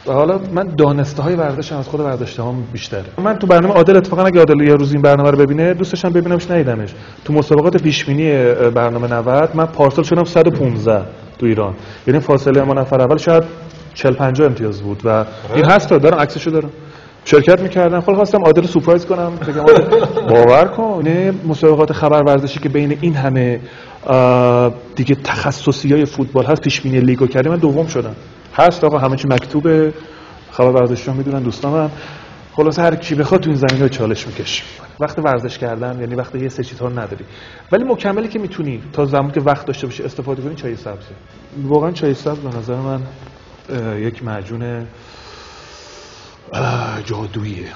حالا من دانسته های ورزشم از خود ورزش‌هام بیشتره. من تو برنامه عادل اتفاقا اگه عادل یه روز این برنامه رو ببینه دوست داشتم ببینمش، ندیدمش. تو مسابقات پیش‌بینی برنامه 90 من پارسال شدم 115 تو ایران. یعنی فاصله ما نفر اول شاید 40-50 امتیاز بود و این هست دارم عکسشو دارم. شرکت می‌کردم. خواستم عادل رو سورپرایز کنم بگم باور کن نه مسابقات خبر ورزشی که بین این همه دیگه تخصصیای فوتبال هست پیش‌بینی لیگو کردیم من دوم شدم. هست آقا همه چی مکتوبه، خبر ورزشی رو میدونن دوستانم. خلاص هر کی بخواد تو این زمینه چالش میکشه. وقت ورزش کردن یعنی وقت یه سه چیزها رو نداری، ولی مکملی که میتونی تا زمانی که وقت داشته باشی استفاده کنی چای سبزه. واقعا چای سبز به نظر من یک معجون جادوییه.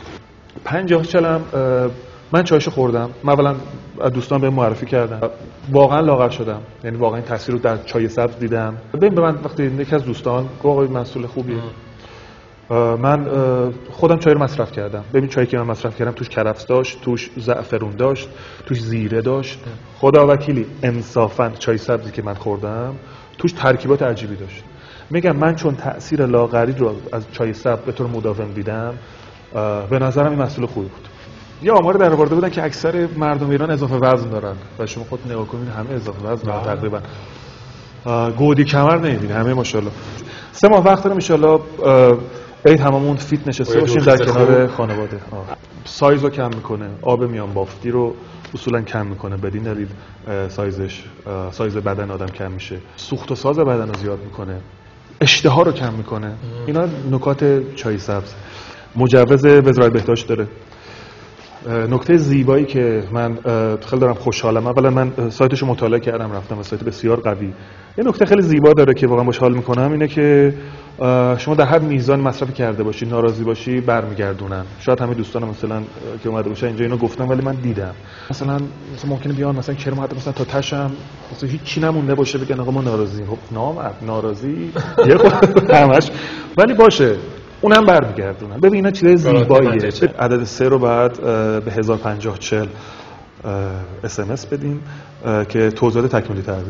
50-40 من چایشو خوردم. من اولا دوستان بهم معرفی کردن. واقعا لاغر شدم. یعنی واقعا این تاثیر رو در چای سبز دیدم. ببین به من وقتی یکی از دوستان گفت آقای مسئول خوبیه. من خودم چای رو مصرف کردم. ببین چایی که من مصرف کردم توش کرفس داشت، توش زعفرون داشت، توش زیره داشت. خدا وکیلی انصافا چای سبزی که من خوردم توش ترکیبات عجیبی داشت. میگم من چون تاثیر لاغری رو از چای سبز به طور مداوم دیدم به نظرم این مسئول خوبی بود. یه آمار در آورده بودن که اکثر مردم ایران اضافه وزن دارن و شما خود نگاه کنید همه اضافه وزن دارن تقریبا. گودی کمر نمیبینه همه ماشاءالله. 3 ماه وقت داریم ان شاء الله عید هممون فیت نشسته باشیم در کنار خانواده. سایز رو کم میکنه، آب میان بافتی رو اصولا کم میکنه، بدین دلیل سایز بدن آدم کم میشه، سوخت و ساز بدن رو زیاد میکنه، اشتها رو کم میکنه. اینا نکات چای سبز. مجوز وزارت بهداشت داره. نکته زیبایی که من خیلی دارم خوشحالم، اولا من سایتشو مطالعه کردم، رفتم سایت بسیار قوی. یه نکته خیلی زیبا داره که واقعا خوشحال میکنم اینه که شما در هر میزان مصرف کرده باشی ناراضی باشی برمیگردونن. شاید همه دوستانم مثلا که اومده باشن اینجا اینو گفتم ولی من دیدم مثلا ممکنه بیان مثلا کرم حتی مثلا تا تشم مثلا هیچ چی نمونده باشه بگن آقا ما ناراضییم. خب نامرد ناراضی یه خود همش ولی باشه اونم برمیگردونن. ببین اینا چیز زیباییه. عدد 3 رو بعد به 1050-40 SMS بدین که توضیحات تکمیلی تر